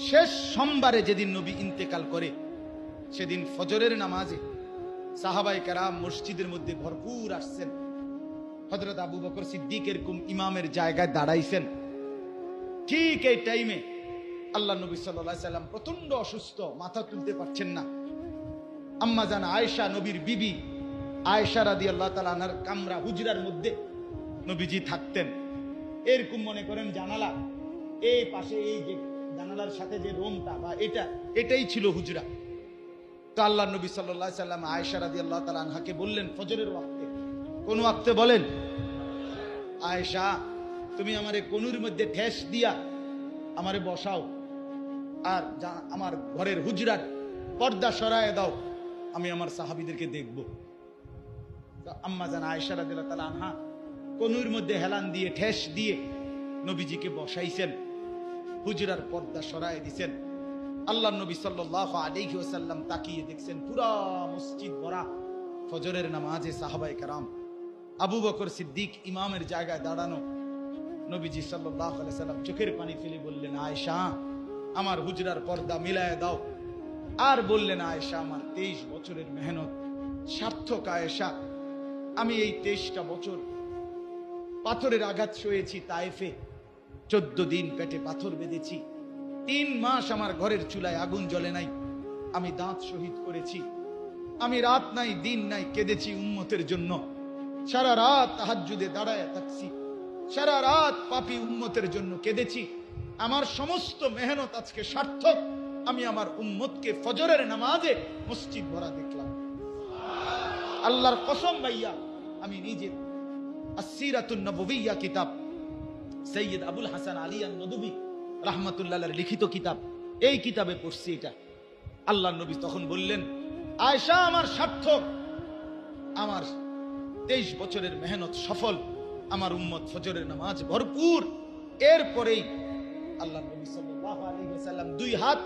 শেষ সোমবারে যেদিন নবী ইন্তেকাল করে, সেদিন ফজরের নামাজে সাহাবায়ে কেরাম মসজিদের মধ্যে ভরপুর আসছেন। হযরত আবু বকর সিদ্দিক এরকম ইমামের জায়গায় দাঁড়াইছেন। ঠিক এই টাইমে আল্লাহ নবী সাল্লাল্লাহু আলাইহি সাল্লাম প্রচন্ড অসুস্থ, মাথা তুলতে পারছেন না। আম্মা জান আয়েশা, নবীর বিবি আয়েশা রাদিয়াল্লাহু তাআলা আনহার কামরা হুজরার মধ্যে নবীজি থাকতেন। এরকম মনে করেন জানালা, এই পাশে এই যে জানালার সাথে যে রুমটা বা এটাই ছিল হুজরা। তো আল্লাহ নবী সাল্লাল্লাহু আলাইহি সাল্লাম আয়েশা রাদিয়াল্লাহু তাআলা আনহাকে বললেন ফজরের ওয়াক্তে, কোন ওয়াক্তে বলেন, আয়েশা তুমি আমারে কোনুর মধ্যে ঠেস দিয়া আমারে বসাও, আর আমার ঘরের হুজরার পর্দা সরায় দাও, আমি আমার সাহাবীদেরকে দেখব। আম্মা জান আয়েশা রাদিয়াল্লাহু তাআলা আনহা কোনুর মধ্যে হেলান দিয়ে ঠেস দিয়ে নবীজিকে বসাইছেন, হুজরার পর্দা সরায় দিয়েছেন। আল্লাহ নবী সাল্লাল্লাহু আলাইহি ওয়াসাল্লাম তাকিয়ে দেখছেন পুরা মসজিদ ভরা ফজরের নামাজে সাহাবায়ে কেরাম। আবু বকর সিদ্দিক ইমামের জায়গায় দাঁড়ানো। নবীজি সাল্লাল্লাহু আলাইহি ওয়াসাল্লাম চোখের পানি ফেলে বললেন, আয়েশা আমার হুজরার পর্দা মিলায় দাও। আর বললেন, আয়েশা আমার 23 বছরের মেহনত সার্থক। আয়েশা আমি এই 23টা বছর পাথরের আঘাত সয়েছি তায়েফে, 14 দিন পেটে পাথর বেঁধেছি, 3 মাস আমার ঘরের চুলায় আগুন জ্বলে নাই, আমি দাঁত শহীদ করেছি, আমি রাত নাই দিন নাই কেঁদেছি উম্মতের জন্য, সারা রাত তাহাজ্জুদে দাঁড়ায় থাকছি, সারা রাত পাপী উম্মতের জন্য কেঁদেছি। আমার সমস্ত মেহনত আজকে সার্থক। আমি আমার উম্মতকে ফজরের নামাজে মসজিদ ভরা দেখলাম। আল্লাহর কসম ভাইয়া, আমি নিজে আসসিরাতুন নববিয়্যা কিতাব সৈয়দ আবুল হাসান আলী আন-নদভী রাহমাতুল্লাহ আলাইহির লিখিত কিতাব, এই কিতাবে পড়ছি এটা। আল্লাহ নবী তখন বললেন, আয়েশা আমার সার্থক, আমার 23 বছরের মেহনত সফল, আমার উম্মত ফজরের নামাজ ভরপুর। এরপরেই আল্লাহ নবী সাল্লাল্লাহু আলাইহি ওয়াসাল্লাম 2 হাত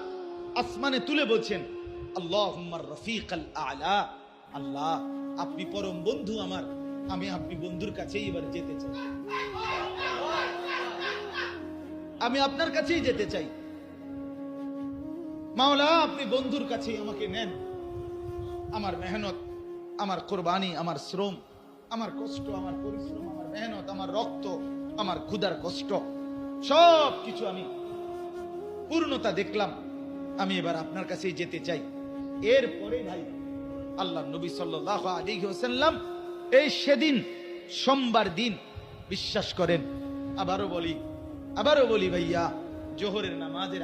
আসমানে তুলে বলছেন, আল্লাহুম্মার রফিকাল আ'লা, আল্লাহ আপনি পরম বন্ধু আমার, আমি আপনি বন্ধুর কাছেই এবার যেতে চাই, আমি আপনার কাছেই যেতে চাই। মাওলা আপনি বন্ধুর কাছেই আমাকে নেন। আমার মেহনত, আমার কোরবানি, আমার শ্রম, আমার কষ্ট, আমার পরিশ্রম, আমার মেহনত, আমার রক্ত, আমার ক্ষুধার কষ্ট, সব কিছু আমি পূর্ণতা দেখলাম, আমি এবার আপনার কাছেই যেতে চাই। এরপরে ভাই আল্লাহ নবী সাল্লাল্লাহু আলাইহি ওয়াসাল্লাম এই সেদিন সোমবার দিন, বিশ্বাস করেন, আবারও বলি ভাইয়া, জোহরের নামাজের